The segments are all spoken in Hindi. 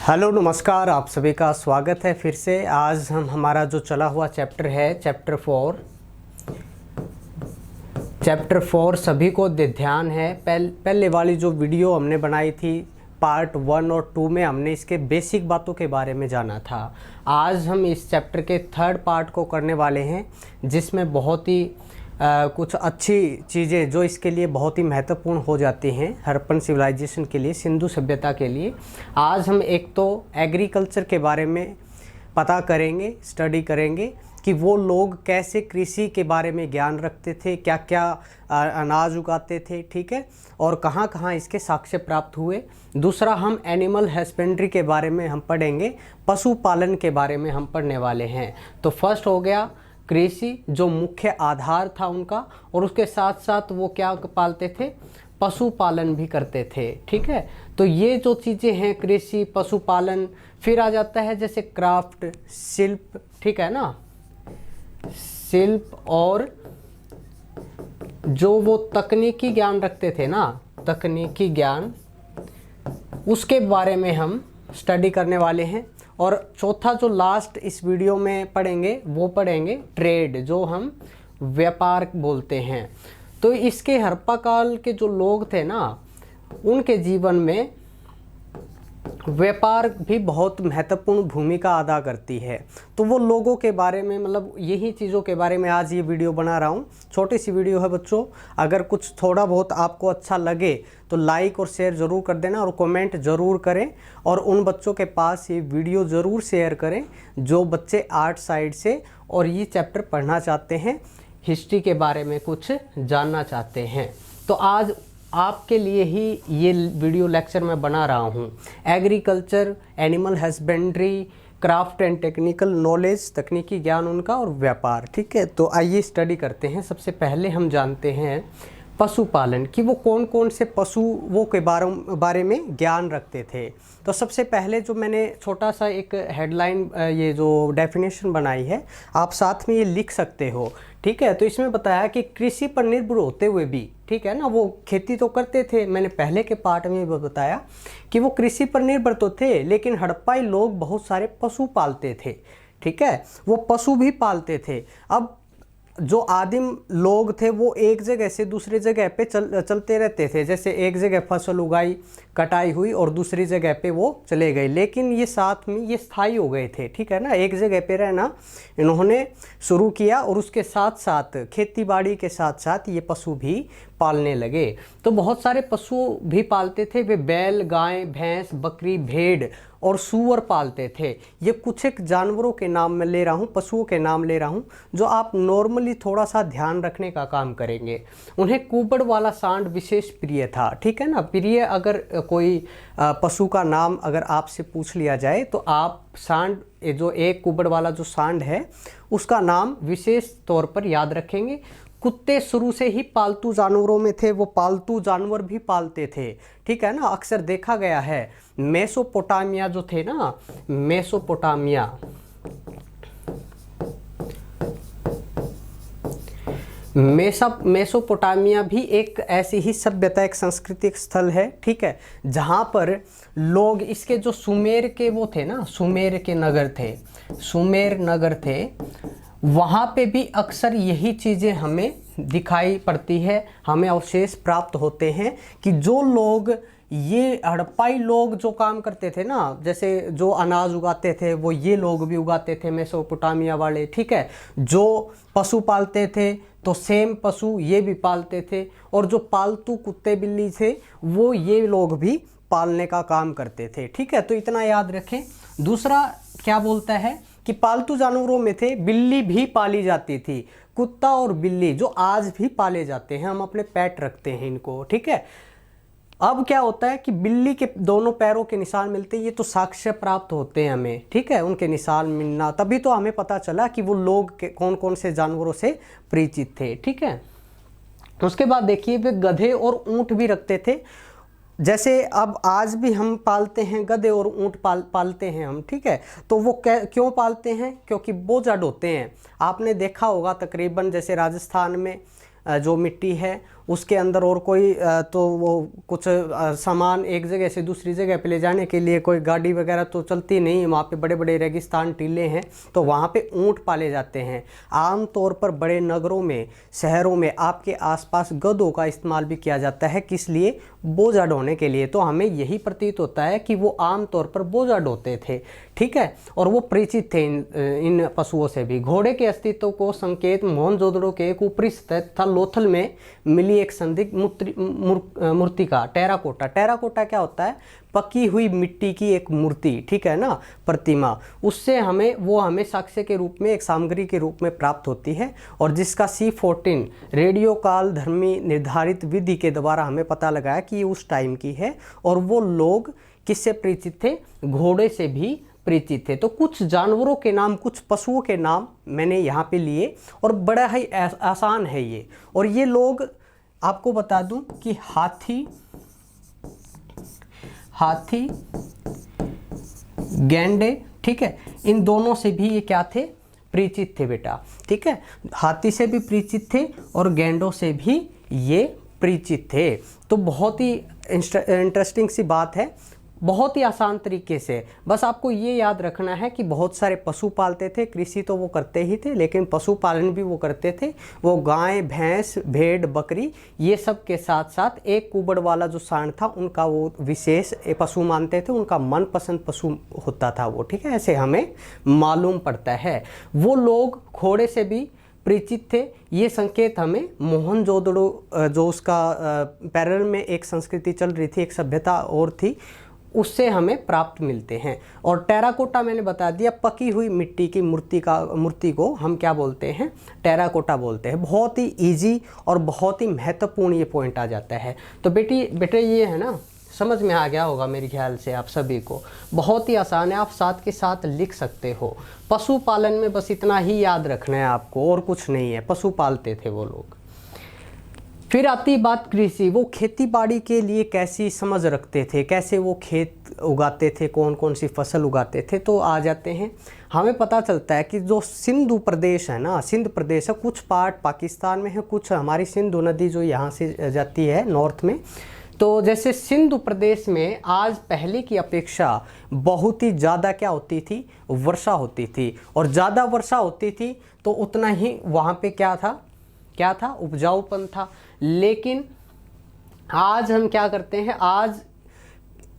हेलो नमस्कार, आप सभी का स्वागत है फिर से। आज हम हमारा जो चला हुआ चैप्टर है चैप्टर 4 सभी को ध्यान है। पहले वाली जो वीडियो हमने बनाई थी पार्ट 1 और 2 में हमने इसके बेसिक बातों के बारे में जाना था। आज हम इस चैप्टर के 3rd पार्ट को करने वाले हैं, जिसमें बहुत ही कुछ अच्छी चीज़ें जो इसके लिए बहुत ही महत्वपूर्ण हो जाती हैं हड़प्पन सिविलाइजेशन के लिए, सिंधु सभ्यता के लिए। आज हम एक तो एग्रीकल्चर के बारे में पता करेंगे, स्टडी करेंगे कि वो लोग कैसे कृषि के बारे में ज्ञान रखते थे, क्या क्या अनाज उगाते थे, ठीक है, और कहाँ कहाँ इसके साक्ष्य प्राप्त हुए। दूसरा, हम एनिमल हस्बेंड्री के बारे में हम पढ़ेंगे, पशुपालन के बारे में हम पढ़ने वाले हैं। तो फर्स्ट हो गया कृषि, जो मुख्य आधार था उनका, और उसके साथ साथ वो क्या पालते थे, पशुपालन भी करते थे, ठीक है। तो ये जो चीज़ें हैं कृषि, पशुपालन, फिर आ जाता है जैसे क्राफ्ट, शिल्प, ठीक है ना, शिल्प, और जो वो तकनीकी ज्ञान रखते थे ना, तकनीकी ज्ञान, उसके बारे में हम स्टडी करने वाले हैं। और चौथा जो लास्ट इस वीडियो में पढ़ेंगे वो पढ़ेंगे ट्रेड, जो हम व्यापार बोलते हैं। तो इसके हड़प्पा काल के जो लोग थे ना, उनके जीवन में व्यापार भी बहुत महत्वपूर्ण भूमिका अदा करती है। तो वो लोगों के बारे में, मतलब यही चीज़ों के बारे में आज ये वीडियो बना रहा हूँ। छोटी सी वीडियो है बच्चों, अगर कुछ थोड़ा बहुत आपको अच्छा लगे तो लाइक और शेयर ज़रूर कर देना, और कमेंट ज़रूर करें, और उन बच्चों के पास ये वीडियो ज़रूर शेयर करें जो बच्चे आर्ट साइड से और ये चैप्टर पढ़ना चाहते हैं, हिस्ट्री के बारे में कुछ जानना चाहते हैं। तो आज आपके लिए ही ये वीडियो लेक्चर मैं बना रहा हूँ। Agriculture, animal husbandry, craft and technical knowledge, तकनीकी ज्ञान उनका, और व्यापार, ठीक है। तो आइए स्टडी करते हैं। सबसे पहले हम जानते हैं पशुपालन कि वो कौन कौन से पशुओं के बारे में ज्ञान रखते थे। तो सबसे पहले जो मैंने छोटा सा एक हेडलाइन, ये जो डेफिनेशन बनाई है, आप साथ में ये लिख सकते हो, ठीक है। तो इसमें बताया कि कृषि पर निर्भर होते हुए भी, ठीक है ना, वो खेती तो करते थे, मैंने पहले के पार्ट में भी बताया कि वो कृषि पर निर्भर तो थे, लेकिन हड़प्पाई लोग बहुत सारे पशु पालते थे, ठीक है, वो पशु भी पालते थे। अब जो आदिम लोग थे वो एक जगह से दूसरी जगह पे चलते रहते थे। जैसे एक जगह फसल उगाई, कटाई हुई, और दूसरी जगह पे वो चले गए, लेकिन ये साथ में ये स्थायी हो गए थे, ठीक है ना। एक जगह पे रहना इन्होंने शुरू किया, और उसके साथ साथ खेती बाड़ी के साथ साथ ये पशु भी पालने लगे। तो बहुत सारे पशु भी पालते थे वे, बैल, गाय, भैंस, बकरी, भेड़ और सूअर पालते थे। ये कुछ एक जानवरों के नाम मैं ले रहा हूँ, पशुओं के नाम ले रहा हूँ, जो आप नॉर्मली थोड़ा सा ध्यान रखने का काम करेंगे। उन्हें कुबड़ वाला सांड विशेष प्रिय था, ठीक है ना। प्रिय, अगर कोई पशु का नाम अगर आपसे पूछ लिया जाए तो आप सांड, जो एक कुबड़ वाला जो सांड है, उसका नाम विशेष तौर पर याद रखेंगे। कुत्ते शुरू से ही पालतू जानवरों में थे, वो पालतू जानवर भी पालते थे, ठीक है ना। अक्सर देखा गया है मेसोपोटामिया जो थे ना, मेसोपोटामिया भी एक ऐसी ही सभ्यता, एक सांस्कृतिक स्थल है, ठीक है, जहाँ पर लोग, इसके जो सुमेर के वो थे ना, सुमेर नगर थे, वहाँ पे भी अक्सर यही चीज़ें हमें दिखाई पड़ती है, हमें अवशेष प्राप्त होते हैं कि जो लोग, ये हड़प्पाई लोग जो काम करते थे ना, जैसे जो अनाज उगाते थे वो ये लोग भी उगाते थे, मेसोपोटामिया वाले, ठीक है। जो पशु पालते थे तो सेम पशु ये भी पालते थे, और जो पालतू कुत्ते बिल्ली थे वो ये लोग भी पालने का काम करते थे, ठीक है। तो इतना याद रखें। दूसरा क्या बोलता है कि पालतू जानवरों में थे, बिल्ली भी पाली जाती थी, कुत्ता और बिल्ली जो आज भी पाले जाते हैं, हम अपने पेट रखते हैं इनको, ठीक है। अब क्या होता है कि बिल्ली के दोनों पैरों के निशान मिलते हैं, ये तो साक्ष्य प्राप्त होते हैं हमें, ठीक है, उनके निशान मिलना, तभी तो हमें पता चला कि वो लोग कौन कौन से जानवरों से परिचित थे, ठीक है। उसके बाद देखिए, वे गधे और ऊंट भी रखते थे। जैसे अब आज भी हम पालते हैं गधे और ऊंट पालते हैं हम, ठीक है। तो वो क्यों पालते हैं? क्योंकि बोझ होते हैं। आपने देखा होगा तकरीबन, जैसे राजस्थान में जो मिट्टी है उसके अंदर और कोई तो वो कुछ सामान एक जगह से दूसरी जगह पे ले जाने के लिए कोई गाड़ी वगैरह तो चलती नहीं है, वहाँ पे बड़े बड़े रेगिस्तान टीले हैं, तो वहाँ पे ऊँट पाले जाते हैं। आम तौर पर बड़े नगरों में, शहरों में आपके आसपास गधों का इस्तेमाल भी किया जाता है, किस लिए? बोझा ढोने के लिए। तो हमें यही प्रतीत होता है कि वो आम तौर पर बोझा ढोते थे, ठीक है, और वो परिचित थे इन पशुओं से भी। घोड़े के अस्तित्व को संकेत मोहनजोदड़ो के एक ऊपरी सतह तथा लोथल में मिली एक संदिग्ध मूर्तिका टेराकोटा। टेराकोटा क्या होता है? पकी हुई मिट्टी की एक मूर्ति, ठीक है ना, प्रतिमा। उससे हमें साक्ष्य के रूप में, एक सामग्री के रूप में प्राप्त होती है, और जिसका C14 रेडियो काल धर्मी निर्धारित विधि के द्वारा हमें पता लगा कि ये उस टाइम की है। और वो लोग किससे परिचित थे? घोड़े से भी परिचित थे। तो कुछ जानवरों के नाम, कुछ पशुओं के नाम मैंने यहाँ पे लिए, और बड़ा ही आसान है ये। और ये लोग, आपको बता दूं कि हाथी, गैंडे, ठीक है, इन दोनों से भी ये क्या थे? परिचित थे बेटा, ठीक है। हाथी से भी परिचित थे और गैंडों से भी ये परिचित थे। तो बहुत ही इंटरेस्टिंग सी बात है, बहुत ही आसान तरीके से। बस आपको ये याद रखना है कि बहुत सारे पशु पालते थे, कृषि तो वो करते ही थे, लेकिन पशुपालन भी वो करते थे। वो गाय, भैंस, भेड़, बकरी, ये सब के साथ साथ एक कुबड़ वाला जो सांड था, उनका वो विशेष पशु मानते थे, उनका मनपसंद पशु होता था वो, ठीक है, ऐसे हमें मालूम पड़ता है। वो लोग घोड़े से भी परिचित थे। ये संकेत हमें मोहनजोदड़ो, जो उसका पैरेलल में एक संस्कृति चल रही थी, एक सभ्यता और थी, उससे हमें प्राप्त मिलते हैं। और टेराकोटा मैंने बता दिया, पकी हुई मिट्टी की मूर्ति को हम क्या बोलते हैं? टेराकोटा बोलते हैं। बहुत ही इजी और बहुत ही महत्वपूर्ण ये पॉइंट आ जाता है। तो बेटे ये है ना, समझ में आ गया होगा मेरे ख्याल से आप सभी को। बहुत ही आसान है, आप साथ के साथ लिख सकते हो। पशुपालन में बस इतना ही याद रखना है आपको, और कुछ नहीं है। पशु पालते थे वो लोग। फिर आती बात कृषि। वो खेती बाड़ी के लिए कैसी समझ रखते थे, कैसे वो खेत उगाते थे, कौन कौन सी फसल उगाते थे। तो आ जाते हैं, हमें पता चलता है कि जो सिंधु प्रदेश है ना, सिंध प्रदेश है, कुछ पार्ट पाकिस्तान में है, कुछ हमारी सिंधु नदी जो यहाँ से जाती है नॉर्थ में। तो जैसे सिंधु प्रदेश में आज पहले की अपेक्षा बहुत ही ज़्यादा क्या होती थी? वर्षा होती थी। और ज़्यादा वर्षा होती थी तो उतना ही वहाँ पे क्या था? उपजाऊपन था। लेकिन आज हम क्या करते हैं?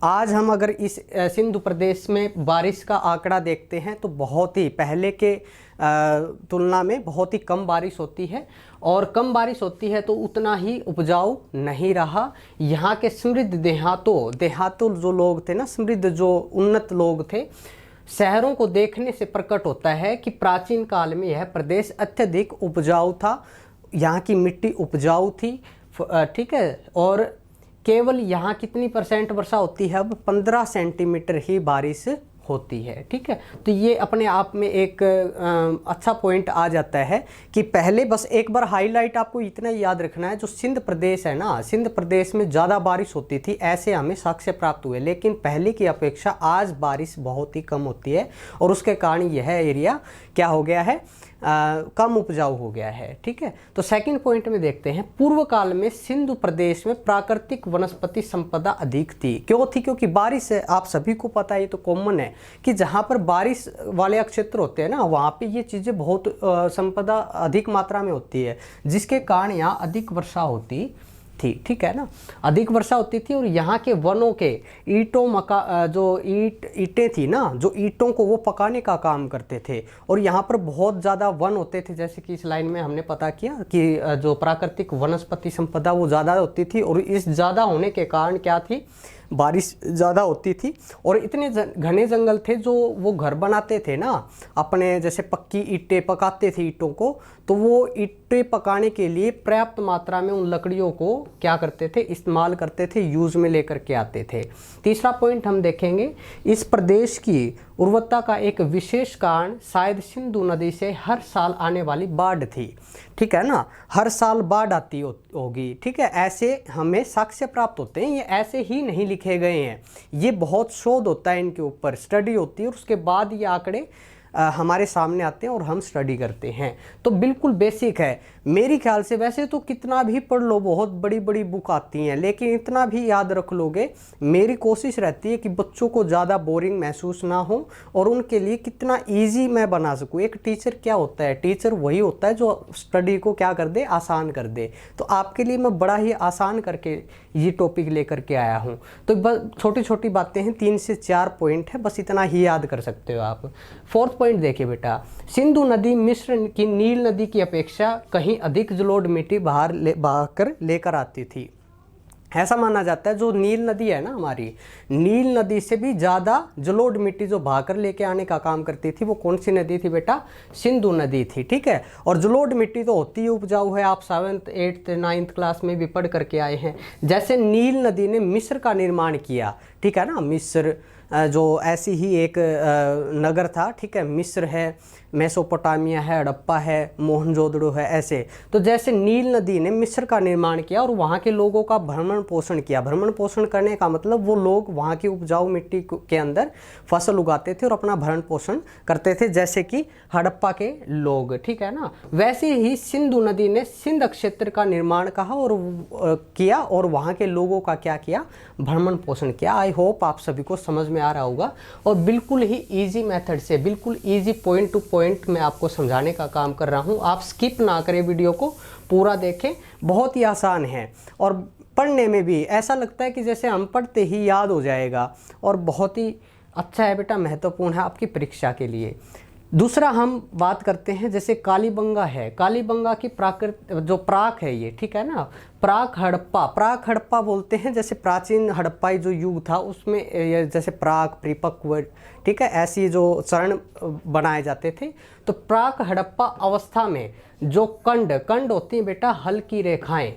आज हम अगर इस सिंधु प्रदेश में बारिश का आंकड़ा देखते हैं तो बहुत ही पहले के तुलना में बहुत ही कम बारिश होती है, और कम बारिश होती है तो उतना ही उपजाऊ नहीं रहा। यहाँ के समृद्ध देहातों जो लोग थे ना, समृद्ध जो उन्नत लोग थे, शहरों को देखने से प्रकट होता है कि प्राचीन काल में यह प्रदेश अत्यधिक उपजाऊ था। यहाँ की मिट्टी उपजाऊ थी, ठीक है, और केवल यहाँ कितनी % वर्षा होती है? अब 15 सेंटीमीटर ही बारिश होती है, ठीक है। तो ये अपने आप में एक अच्छा पॉइंट आ जाता है कि पहले, बस एक बार हाईलाइट आपको इतना ही याद रखना है, जो सिंध प्रदेश है ना, सिंध प्रदेश में ज़्यादा बारिश होती थी, ऐसे हमें साक्ष्य प्राप्त हुए। लेकिन पहले की अपेक्षा आज बारिश बहुत ही कम होती है, और उसके कारण यह एरिया क्या हो गया है? कम उपजाऊ हो गया है, ठीक है। तो सेकंड पॉइंट में देखते हैं, पूर्व काल में सिंधु प्रदेश में प्राकृतिक वनस्पति संपदा अधिक थी। क्यों थी? क्योंकि बारिश है, आप सभी को पता है, ये तो कॉमन है कि जहाँ पर बारिश वाले क्षेत्र होते हैं ना, वहाँ पे ये चीज़ें बहुत संपदा अधिक मात्रा में होती है, जिसके कारण यहाँ अधिक वर्षा होती थी, ठीक है ना, अधिक वर्षा होती थी। और यहाँ के वनों के ईंटें थी ना, जो ईंटों को वो पकाने का काम करते थे, और यहाँ पर बहुत ज़्यादा वन होते थे। जैसे कि इस लाइन में हमने पता किया कि जो प्राकृतिक वनस्पति संपदा वो ज़्यादा होती थी, और इस ज़्यादा होने के कारण क्या थी? बारिश ज़्यादा होती थी। और इतने घने जंगल थे, जो वो घर बनाते थे ना अपने, जैसे पक्की ईंटें पकाते थे ईंटों को, तो वो ईंटें पकाने के लिए पर्याप्त मात्रा में उन लकड़ियों को क्या करते थे? इस्तेमाल करते थे, यूज़ में लेकर के आते थे। तीसरा पॉइंट हम देखेंगे, इस प्रदेश की उर्वरता का एक विशेष कारण शायद सिंधु नदी से हर साल आने वाली बाढ़ थी, ठीक है ना, हर साल बाढ़ आती होगी, ठीक है। ऐसे हमें साक्ष्य प्राप्त होते हैं, ये ऐसे ही नहीं लिखे गए हैं, ये बहुत शोध होता है इनके ऊपर, स्टडी होती है, और उसके बाद ये आंकड़े हमारे सामने आते हैं और हम स्टडी करते हैं। तो बिल्कुल बेसिक है मेरी ख्याल से। वैसे तो कितना भी पढ़ लो, बहुत बड़ी बड़ी बुक आती हैं, लेकिन इतना भी याद रख लोगे, मेरी कोशिश रहती है कि बच्चों को ज़्यादा बोरिंग महसूस ना हो और उनके लिए कितना ईजी मैं बना सकूँ। एक टीचर क्या होता है, टीचर वही होता है जो स्टडी को क्या कर दे, आसान कर दे। तो आपके लिए मैं बड़ा ही आसान करके ये टॉपिक लेकर के आया हूँ। तो बस छोटी छोटी बातें हैं, 3 से 4 पॉइंट है, बस इतना ही याद कर सकते हो आप। 4th पॉइंट देखिए बेटा, सिंधु नदी मिस्र की नील नदी की अपेक्षा कहीं अधिक जलोढ़ मिट्टी बहाकर लेकर आती थी। ऐसा माना जाता है जो नील नदी है ना हमारी, नील नदी से भी ज़्यादा जलोढ़ मिट्टी जो बहाकर लेके आने का काम करती थी, वो कौन सी नदी थी बेटा, सिंधु नदी थी। ठीक है, और जलोढ़ मिट्टी तो होती ही उपजाऊ है, आप 7th 8th 9th क्लास में भी पढ़ करके आए हैं। जैसे नील नदी ने मिस्र का निर्माण किया, ठीक है ना, मिस्र जो ऐसी ही एक नगर था, ठीक है, मिस्र है, मेसोपोटामिया है, हड़प्पा है, मोहनजोदड़ो है, ऐसे। तो जैसे नील नदी ने मिस्र का निर्माण किया और वहाँ के लोगों का भ्रमण पोषण किया। भ्रमण पोषण करने का मतलब वो लोग वहाँ की उपजाऊ मिट्टी के अंदर फसल उगाते थे और अपना भरण पोषण करते थे, जैसे कि हड़प्पा के लोग, ठीक है ना। वैसे ही सिंधु नदी ने सिंध क्षेत्र का निर्माण कहा और किया और वहाँ के लोगों का क्या किया, भ्रमण पोषण किया। आई होप आप सभी को समझ में आ रहा होगा और बिल्कुल ही ईजी मेथड से, बिल्कुल ईजी पॉइंट टू पॉइंट मैं आपको समझाने का काम कर रहा हूँ। आप स्किप ना करें, वीडियो को पूरा देखें, बहुत ही आसान है और पढ़ने में भी ऐसा लगता है कि जैसे हम पढ़ते ही याद हो जाएगा और बहुत ही अच्छा है बेटा, महत्वपूर्ण है आपकी परीक्षा के लिए। दूसरा हम बात करते हैं, जैसे कालीबंगा है, कालीबंगा की जो प्राक है ये, ठीक है ना, प्राक हड़प्पा बोलते हैं। जैसे प्राचीन हड़प्पाई जो युग था उसमें जैसे प्राक, परिपक्व, ठीक है, ऐसी जो चरण बनाए जाते थे। तो प्राक हड़प्पा अवस्था में जो कंड होती हैं बेटा, हल की रेखाएं,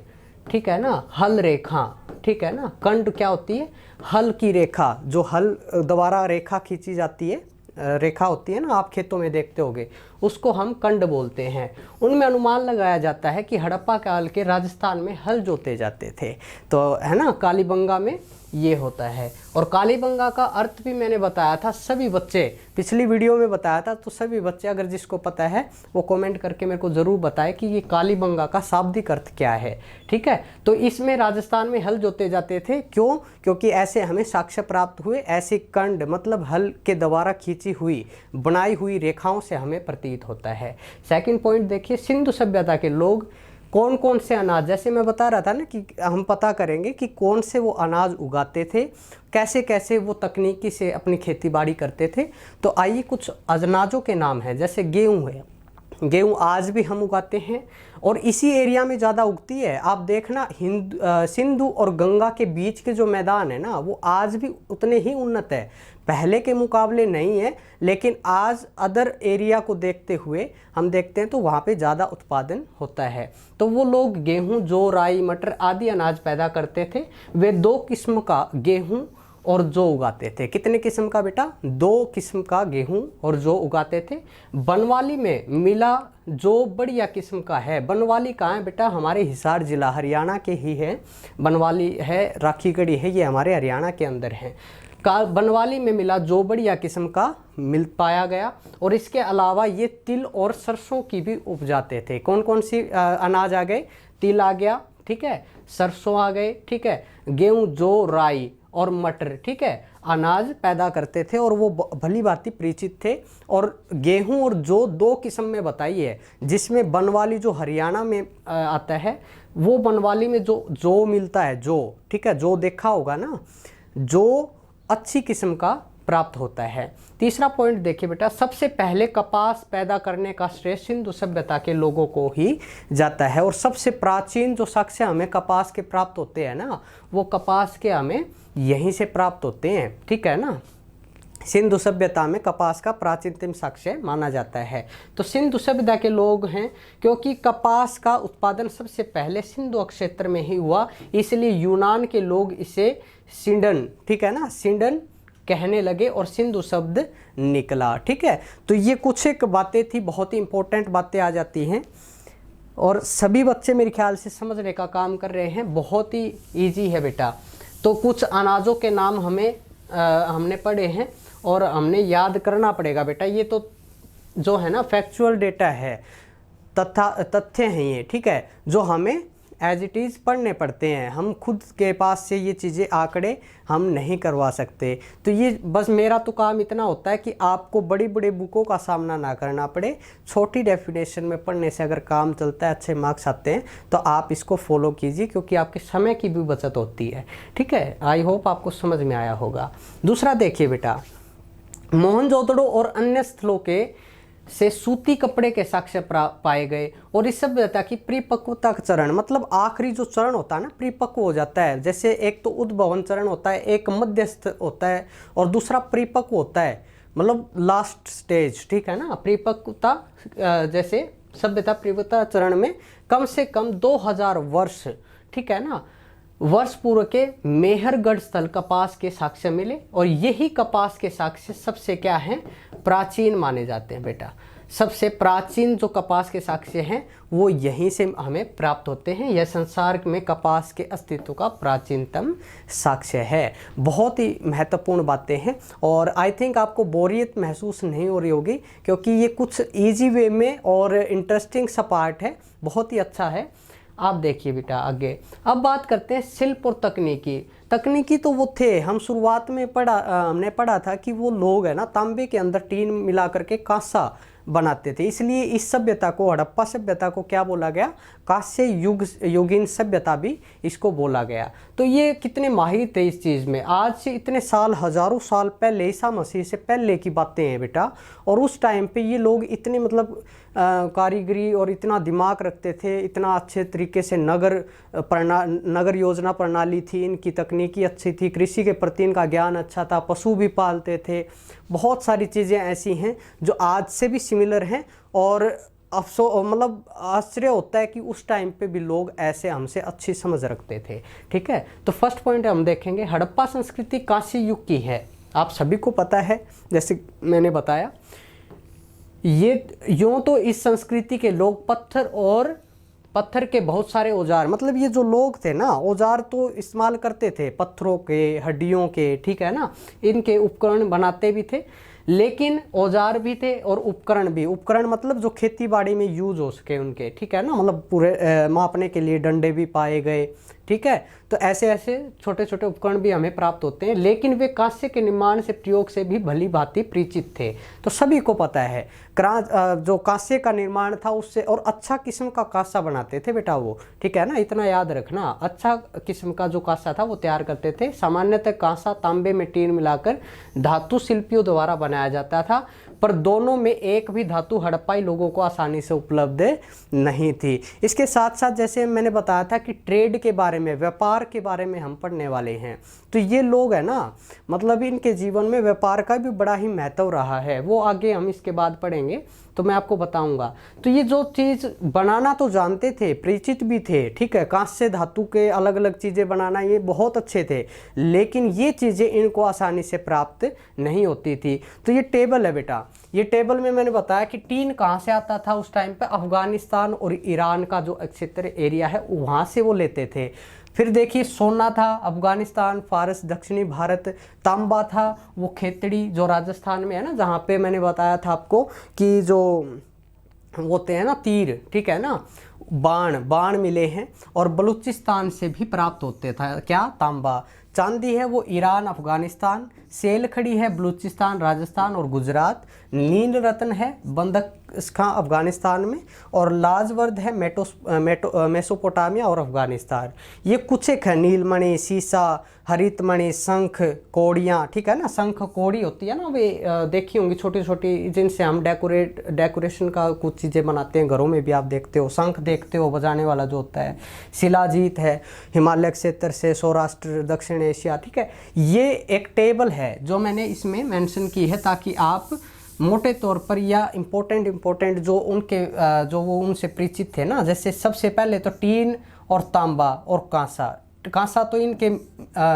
ठीक है ना, हल रेखा, ठीक है ना, कंड क्या होती है, हल की रेखा, जो हल द्वारा रेखा खींची जाती है, रेखा होती है ना, आप खेतों में देखते होंगे, उसको हम कंड बोलते हैं। उनमें अनुमान लगाया जाता है कि हड़प्पा काल के राजस्थान में हल जोते जाते थे। तो है ना, कालीबंगा में ये होता है। और कालीबंगा का अर्थ भी मैंने बताया था, सभी बच्चे पिछली वीडियो में बताया था, तो सभी बच्चे अगर जिसको पता है वो कमेंट करके मेरे को ज़रूर बताए कि ये कालीबंगा का शाब्दिक अर्थ क्या है। ठीक है, तो इसमें राजस्थान में हल जोते जाते थे। क्यों? क्योंकि ऐसे हमें साक्ष्य प्राप्त हुए, ऐसी कंड मतलब हल के द्वारा खींची हुई बनाई हुई रेखाओं से हमें प्रतीत होता है। सेकंड पॉइंट देखिए, सिंधु सभ्यता के लोग कौन कौन से अनाज, जैसे मैं बता रहा था ना कि हम पता करेंगे कि कौन से वो अनाज उगाते थे, कैसे कैसे वो तकनीकी से अपनी खेती बाड़ी करते थे। तो आइए कुछ अनाजों के नाम हैं, जैसे गेहूँ है, गेहूँ आज भी हम उगाते हैं और इसी एरिया में ज़्यादा उगती है। आप देखना सिंधु और गंगा के बीच के जो मैदान है ना, वो आज भी उतने ही उन्नत है, पहले के मुकाबले नहीं है, लेकिन आज अदर एरिया को देखते हुए हम देखते हैं तो वहाँ पे ज़्यादा उत्पादन होता है। तो वो लोग गेहूँ, जौ, राई, मटर आदि अनाज पैदा करते थे। वे 2 किस्म का गेहूँ और जौ उगाते थे। कितने किस्म का बेटा? 2 किस्म का गेहूं और जौ उगाते थे। बनवाली में मिला जो बढ़िया किस्म का है। बनवाली कहाँ है बेटा? हमारे हिसार जिला हरियाणा के ही है। बनवाली है, राखीगढ़ी है, ये हमारे हरियाणा के अंदर है। बनवाली में मिला जो बढ़िया किस्म का मिल पाया गया। और इसके अलावा ये तिल और सरसों की भी उपजाते थे। कौन कौन सी अनाज आ गए? तिल आ गया, ठीक है, सरसों आ गए, ठीक है, गेहूँ, जौ, राई और मटर, ठीक है, अनाज पैदा करते थे और वो भली भांति परिचित थे। और गेहूं और जौ 2 किस्म में बताई है, जिसमें बनवाली जो हरियाणा में आता है, वो बनवाली में जो जौ मिलता है, जौ, ठीक है, जौ देखा होगा ना, जौ अच्छी किस्म का प्राप्त होता है। तीसरा पॉइंट देखिए बेटा, सबसे पहले कपास पैदा करने का श्रेय सिंधु सभ्यता के लोगों को ही जाता है। और सबसे प्राचीन जो साक्ष्य हमें कपास के प्राप्त होते हैं ना, वो कपास के हमें यहीं से प्राप्त होते हैं, ठीक है ना। सिंधु सभ्यता में कपास का प्राचीनतम साक्ष्य माना जाता है। तो सिंधु सभ्यता के लोग हैं, क्योंकि कपास का उत्पादन सबसे पहले सिंधु क्षेत्र में ही हुआ, इसलिए यूनान के लोग इसे सिंडन, ठीक है ना, सिंडन कहने लगे और सिंधु शब्द निकला। ठीक है, तो ये कुछ एक बातें थी, बहुत ही इंपॉर्टेंट बातें आ जाती हैं और सभी बच्चे मेरे ख्याल से समझने का काम कर रहे हैं। बहुत ही इजी है बेटा। तो कुछ अनाजों के नाम हमने पढ़े हैं और हमने याद करना पड़ेगा बेटा। ये तो जो है ना फैक्चुअल डेटा है, तथ्य हैं ये, ठीक है, जो हमें एज इट इज़ पढ़ने पड़ते हैं। हम खुद के पास से ये चीज़ें आंकड़े हम नहीं करवा सकते। तो ये बस मेरा तो काम इतना होता है कि आपको बड़ी बड़ी बुकों का सामना ना करना पड़े, छोटी डेफिनेशन में पढ़ने से अगर काम चलता है, अच्छे मार्क्स आते हैं, तो आप इसको फॉलो कीजिए, क्योंकि आपके समय की भी बचत होती है। ठीक है, आई होप आपको समझ में आया होगा। दूसरा देखिए बेटा, मोहनजोदड़ो और अन्य स्थलों के से सूती कपड़े के साक्ष्य पाए गए। और इस सभ्यता की परिपक्वता का चरण, मतलब आखिरी जो चरण होता है ना, परिपक्व हो जाता है। जैसे एक तो उद्भवन चरण होता है, एक मध्यस्थ होता है, और दूसरा परिपक्व होता है, मतलब लास्ट स्टेज, ठीक है ना। परिपक्वता जैसे सभ्यता परिपक्वता चरण में कम से कम 2000 वर्ष, ठीक है ना, वर्ष पूर्व के मेहरगढ़ स्थल कपास के साक्ष्य मिले। और यही कपास के साक्ष्य सबसे क्या हैं, प्राचीन माने जाते हैं बेटा। सबसे प्राचीन जो कपास के साक्ष्य हैं वो यहीं से हमें प्राप्त होते हैं। यह संसार में कपास के अस्तित्व का प्राचीनतम साक्ष्य है। बहुत ही महत्वपूर्ण बातें हैं, और आई थिंक आपको बोरियत महसूस नहीं हो रही होगी, क्योंकि ये कुछ ईजी वे में और इंटरेस्टिंग सा पार्ट है, बहुत ही अच्छा है। आप देखिए बेटा आगे, अब बात करते हैं शिल्प और तकनीकी तो वो थे, हम शुरुआत में हमने पढ़ा था कि वो लोग है ना तांबे के अंदर टीन मिला करके कांसा बनाते थे, इसलिए इस सभ्यता को, हड़प्पा सभ्यता को क्या बोला गया, कांस्य युगीन सभ्यता भी इसको बोला गया। तो ये कितने माहिर थे इस चीज़ में। आज से इतने साल, हजारों साल पहले, ईसा मसीह से पहले की बातें हैं बेटा। और उस टाइम पे ये लोग इतने मतलब कारीगरी और इतना दिमाग रखते थे, इतना अच्छे तरीके से नगर योजना प्रणाली थी इनकी, तकनीकी अच्छी थी, कृषि के प्रति इनका ज्ञान अच्छा था, पशु भी पालते थे। बहुत सारी चीज़ें ऐसी हैं जो आज से भी सिमिलर हैं, और मतलब आश्चर्य होता है कि उस टाइम पे भी लोग ऐसे हमसे अच्छी समझ रखते थे। ठीक है, तो फर्स्ट पॉइंट हम देखेंगे, हड़प्पा संस्कृति कांस्य युग की है। आप सभी को पता है, जैसे मैंने बताया, ये यूँ तो इस संस्कृति के लोग पत्थर के बहुत सारे औजार, मतलब ये जो लोग थे ना, औजार तो इस्तेमाल करते थे, पत्थरों के, हड्डियों के, ठीक है ना, इनके उपकरण बनाते भी थे। लेकिन औजार भी थे और उपकरण भी। उपकरण मतलब जो खेती बाड़ी में यूज हो सके उनके, ठीक है ना, मतलब पूरे मापने के लिए डंडे भी पाए गए। ठीक है, तो ऐसे ऐसे छोटे छोटे उपकरण भी हमें प्राप्त होते हैं, लेकिन वे कांस्य के निर्माण से प्रयोग से भी भली भांति परिचित थे। तो सभी को पता है जो कांस्य का निर्माण था उससे, और अच्छा किस्म का कांसा बनाते थे बेटा वो, ठीक है ना, इतना याद रखना, अच्छा किस्म का जो कांसा था वो तैयार करते थे। सामान्यतः कांसा तांबे में टीन मिलाकर धातु शिल्पियों द्वारा बनाया जाता था, पर दोनों में एक भी धातु हड़प्पाई लोगों को आसानी से उपलब्ध नहीं थी। इसके साथ साथ जैसे मैंने बताया था कि ट्रेड के बारे में, व्यापार के बारे में हम पढ़ने वाले हैं, तो ये लोग है ना, मतलब इनके जीवन में व्यापार का भी बड़ा ही महत्व रहा है। वो आगे हम इसके बाद पढ़ेंगे तो मैं आपको बताऊंगा। तो ये जो चीज़ बनाना तो जानते थे, परिचित भी थे, ठीक है, कांस्य धातु के अलग अलग चीज़ें बनाना ये बहुत अच्छे थे, लेकिन ये चीज़ें इनको आसानी से प्राप्त नहीं होती थी। तो ये टेबल है बेटा, ये टेबल में मैंने बताया कि टीन कहाँ से आता था उस टाइम पे, अफगानिस्तान और ईरान का जो क्षेत्र एरिया है वहाँ से वो लेते थे। फिर देखिए सोना था अफगानिस्तान, फारस, दक्षिणी भारत। तांबा था वो खेतड़ी जो राजस्थान में है ना, जहाँ पे मैंने बताया था आपको कि जो होते हैं ना तीर, ठीक है ना, बाण मिले हैं, और बलूचिस्तान से भी प्राप्त होते था क्या, तांबा। चांदी है वो ईरान, अफगानिस्तान। सेल खड़ी है बलूचिस्तान, राजस्थान और गुजरात। नील रत्न है बंधक अफगानिस्तान में, और लाजवर्द है मेसोपोटामिया और अफगानिस्तान। ये कुछ एक है, नीलमणि, सीसा, हरितमणि, शंख, कोड़ियाँ, ठीक है ना, शंख कोड़ी होती है ना, वे देखी होंगी छोटी छोटी, जिनसे हम डेकोरेशन का कुछ चीज़ें बनाते हैं, घरों में भी आप देखते हो, शंख देखते हो बजाने वाला जो होता है। शिलाजीत है हिमालय क्षेत्र से, सौराष्ट्र, दक्षिण एशिया, ठीक है। ये एक टेबल है जो मैंने इसमें मेंशन की है, ताकि आप मोटे तौर पर या इम्पोर्टेंट जो वो उनसे परिचित थे ना, जैसे सबसे पहले तो टीन और तांबा और कांसा तो इनके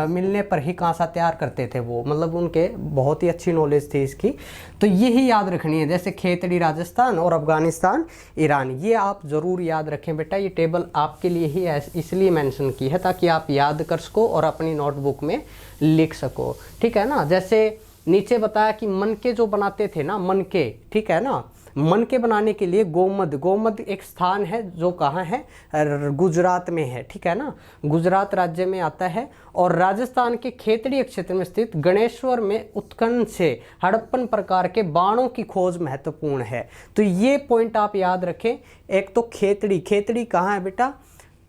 मिलने पर ही कांसा तैयार करते थे वो, मतलब उनके बहुत ही अच्छी नॉलेज थी इसकी। तो यही याद रखनी है, जैसे खेतड़ी राजस्थान और अफगानिस्तान ईरान, ये आप ज़रूर याद रखें बेटा। ये टेबल आपके लिए ही इसलिए मेंशन की है ताकि आप याद कर सको और अपनी नोटबुक में लिख सको, ठीक है ना। जैसे नीचे बताया कि मनके जो बनाते थे ना, मनके, ठीक है ना, मन के बनाने के लिए गोमद, गोमद एक स्थान है जो कहाँ है, गुजरात में है, ठीक है ना, गुजरात राज्य में आता है। और राजस्थान के खेतड़ी क्षेत्र में स्थित गणेश्वर में उत्खनन से हड़प्पन प्रकार के बाणों की खोज महत्वपूर्ण है। तो ये पॉइंट आप याद रखें। एक तो खेतड़ी, खेतड़ी कहाँ है बेटा,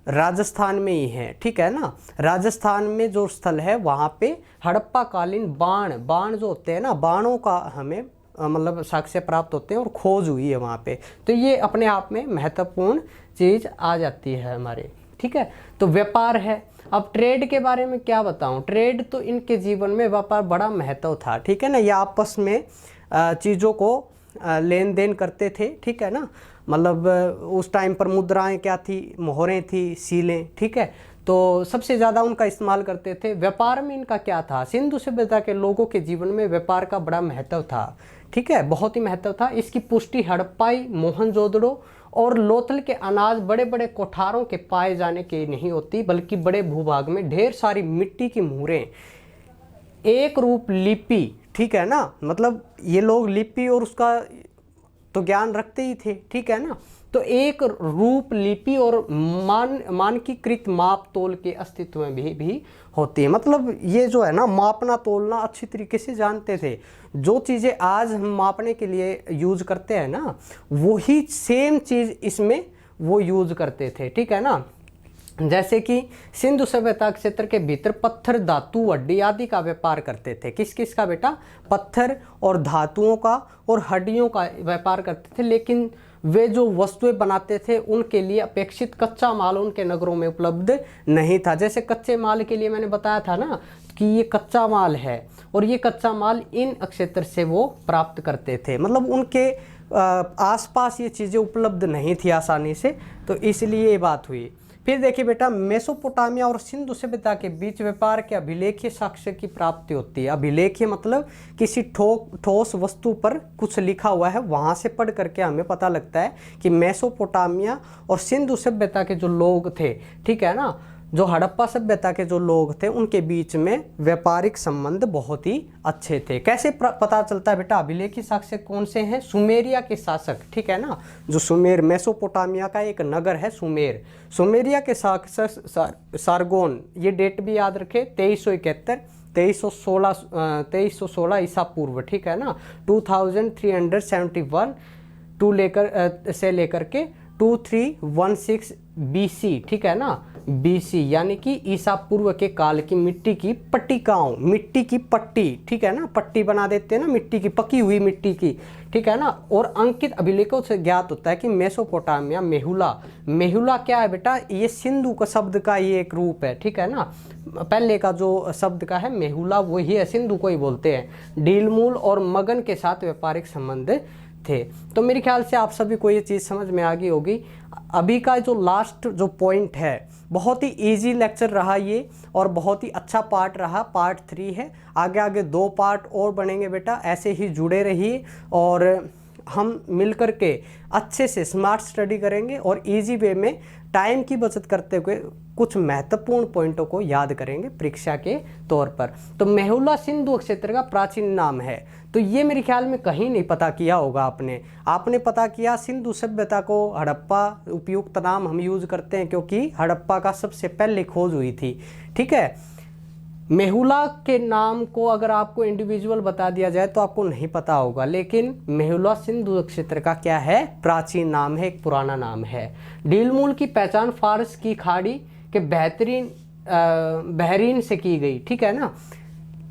राजस्थान में ही है, ठीक है ना। राजस्थान में जो स्थल है वहाँ पे हड़प्पा कालीन बाण जो होते हैं ना, बाणों का हमें मतलब साक्ष्य प्राप्त होते हैं और खोज हुई है वहाँ पे। तो ये अपने आप में महत्वपूर्ण चीज़ आ जाती है हमारे, ठीक है। तो व्यापार है। अब ट्रेड के बारे में क्या बताऊँ, ट्रेड तो इनके जीवन में व्यापार बड़ा महत्व था, ठीक है ना। ये आपस में चीज़ों को लेन देन करते थे, ठीक है ना। मतलब उस टाइम पर मुद्राएं क्या थी, मोहरें थी, सीलें, ठीक है। तो सबसे ज़्यादा उनका इस्तेमाल करते थे। व्यापार में इनका क्या था, सिंधु सभ्यता के लोगों के जीवन में व्यापार का बड़ा महत्व था, ठीक है, बहुत ही महत्व था। इसकी पुष्टि हड़प्पाई, मोहनजोदड़ो और लोथल के अनाज बड़े बड़े कोठारों के पाए जाने की नहीं होती, बल्कि बड़े भूभाग में ढेर सारी मिट्टी की मुहरें, एक रूप लिपि, ठीक है ना। मतलब ये लोग लिपि और उसका तो ज्ञान रखते ही थे, ठीक है ना। तो एक रूप लिपि और मानकीकृत माप तोल के अस्तित्व में भी होती है। मतलब ये जो है ना, मापना तोलना अच्छी तरीके से जानते थे। जो चीज़ें आज हम मापने के लिए यूज करते हैं ना, वही सेम चीज़ इसमें वो यूज करते थे, ठीक है ना। जैसे कि सिंधु सभ्यता क्षेत्र के भीतर पत्थर, धातु, हड्डी आदि का व्यापार करते थे। किस किस का बेटा, पत्थर और धातुओं का और हड्डियों का व्यापार करते थे। लेकिन वे जो वस्तुएं बनाते थे उनके लिए अपेक्षित कच्चा माल उनके नगरों में उपलब्ध नहीं था। जैसे कच्चे माल के लिए मैंने बताया था ना कि ये कच्चा माल है, और ये कच्चा माल इन क्षेत्र से वो प्राप्त करते थे। मतलब उनके आसपास ये चीज़ें उपलब्ध नहीं थी आसानी से, तो इसलिए ये बात हुई। फिर देखिए बेटा, मेसोपोटामिया और सिंधु सभ्यता के बीच व्यापार के अभिलेखीय साक्ष्य की प्राप्ति होती है। अभिलेखीय मतलब किसी ठोस वस्तु पर कुछ लिखा हुआ है, वहाँ से पढ़ करके हमें पता लगता है कि मेसोपोटामिया और सिंधु सभ्यता के जो लोग थे, ठीक है ना, जो हड़प्पा सभ्यता के जो लोग थे, उनके बीच में व्यापारिक संबंध बहुत ही अच्छे थे। कैसे पता चलता है बेटा, अभिलेखीय साक्ष्य कौन से हैं, सुमेरिया के शासक, ठीक है ना, जो सुमेर, मेसोपोटामिया का एक नगर है सुमेर, सुमेरिया के शासक सारगोन, ये डेट भी याद रखे, 2371 2316 ईसा पूर्व, ठीक है ना, 2371 से लेकर के 2316 BC, ठीक है ना, BC यानी कि ईसा पूर्व के काल की मिट्टी की पट्टिकाओं, मिट्टी की पट्टी, ठीक है ना, पट्टी बना देते हैं ना मिट्टी की, पकी हुई मिट्टी की, ठीक है ना। और अंकित अभिलेखों से ज्ञात होता है कि मेसोपोटामिया, मेहुला क्या है बेटा, ये सिंधु का शब्द का ये एक रूप है, ठीक है ना। पहले का जो शब्द का है मेहुला वही है, सिंधु को ही बोलते हैं। डीलमूल और मगन के साथ व्यापारिक संबंध थे। तो मेरे ख्याल से आप सभी को ये चीज़ समझ में आ गई होगी। अभी का जो लास्ट जो पॉइंट है, बहुत ही इजी लेक्चर रहा ये, और बहुत ही अच्छा पार्ट रहा, पार्ट 3 है। आगे 2 पार्ट और बनेंगे बेटा, ऐसे ही जुड़े रहिए और हम मिल कर के अच्छे से स्मार्ट स्टडी करेंगे और इजी वे में टाइम की बचत करते हुए कुछ महत्वपूर्ण पॉइंटों को याद करेंगे परीक्षा के तौर पर। तो मेहुला सिंधु क्षेत्र का प्राचीन नाम है, तो ये मेरे ख्याल में कहीं नहीं पता किया होगा आपने पता किया सिंधु सभ्यता को हड़प्पा उपयुक्त नाम हम यूज करते हैं क्योंकि हड़प्पा का सबसे पहले खोज हुई थी, ठीक है। मेहुला के नाम को अगर आपको इंडिविजुअल बता दिया जाए तो आपको नहीं पता होगा, लेकिन मेहुला सिंधु क्षेत्र का क्या है, प्राचीन नाम है, एक पुराना नाम है। डीलमूल की पहचान फारस की खाड़ी के बहरीन से की गई, ठीक है ना।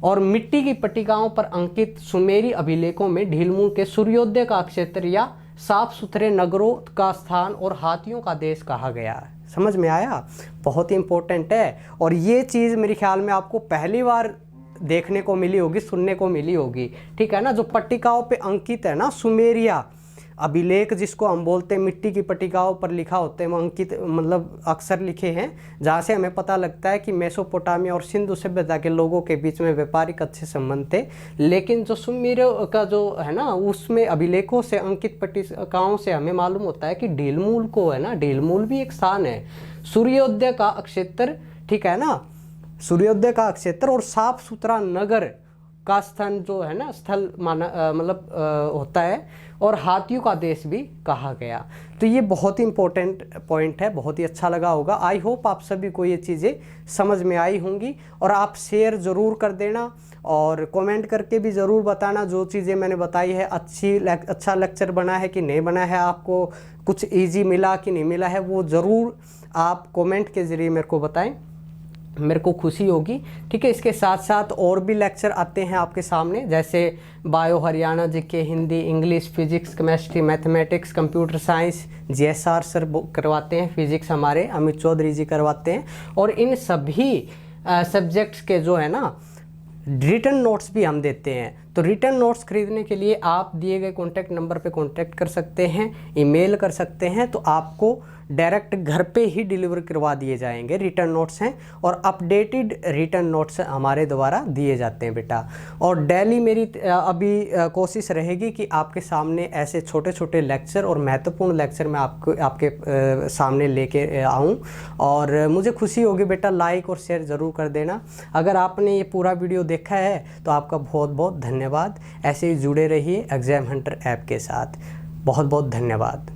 और मिट्टी की पट्टिकाओं पर अंकित सुमेरी अभिलेखों में ढीलमूल के सूर्योदय का क्षेत्र या साफ सुथरे नगरों का स्थान और हाथियों का देश कहा गया है। समझ में आया, बहुत ही इंपॉर्टेंट है। और ये चीज़ मेरे ख्याल में आपको पहली बार देखने को मिली होगी, सुनने को मिली होगी, ठीक है ना। जो पट्टिकाओं पे अंकित है ना, सुमेरिया अभिलेख जिसको हम बोलते हैं, मिट्टी की पट्टिकाओं पर लिखा होते हैं, अंकित मतलब अक्षर लिखे हैं, जहाँ से हमें पता लगता है कि मेसोपोटामिया और सिंधु सभ्यता के लोगों के बीच में व्यापारिक अच्छे संबंध थे। लेकिन जो सुमेर का जो है ना, उसमें अभिलेखों से अंकित पट्टिकाओं से हमें मालूम होता है कि ढीलमूल को है ना, ढीलमूल भी एक स्थान है, सूर्योदय का क्षेत्र, ठीक है ना, सूर्योदय का क्षेत्र और साफ सुथरा नगर का स्थान जो है ना स्थल माना मतलब होता है, और हाथियों का देश भी कहा गया। तो ये बहुत ही इंपॉर्टेंट पॉइंट है, बहुत ही अच्छा लगा होगा। आई होप आप सभी को ये चीज़ें समझ में आई होंगी, और आप शेयर ज़रूर कर देना और कमेंट करके भी ज़रूर बताना जो चीज़ें मैंने बताई है अच्छा लेक्चर बना है कि नहीं बना है, आपको कुछ इजी मिला कि नहीं मिला है, वो ज़रूर आप कमेंट के ज़रिए मेरे को बताएं, मेरे को खुशी होगी। ठीक है, इसके साथ साथ और भी लेक्चर आते हैं आपके सामने, जैसे bio, Haryana GK, Hindi, English, physics, chemistry, mathematics, computer science, GSR sir करवाते हैं, फिजिक्स हमारे अमित चौधरी जी करवाते हैं, और इन सभी सब्जेक्ट्स के जो है ना रिटर्न नोट्स भी हम देते हैं। तो रिटर्न नोट्स खरीदने के लिए आप दिए गए कॉन्टैक्ट नंबर पे कॉन्टैक्ट कर सकते हैं, ईमेल कर सकते हैं, तो आपको डायरेक्ट घर पे ही डिलीवर करवा दिए जाएंगे। रिटर्न नोट्स हैं और अपडेटेड रिटर्न नोट्स हमारे द्वारा दिए जाते हैं बेटा। और डेली मेरी अभी कोशिश रहेगी कि आपके सामने ऐसे छोटे छोटे लेक्चर और महत्वपूर्ण लेक्चर मैं आपके सामने लेके आऊँ, और मुझे खुशी होगी बेटा, लाइक और शेयर ज़रूर कर देना। अगर आपने ये पूरा वीडियो देखा है तो आपका बहुत बहुत धन्यवाद। ऐसे ही जुड़े रहिए एग्ज़ाम हंटर ऐप के साथ। बहुत बहुत धन्यवाद।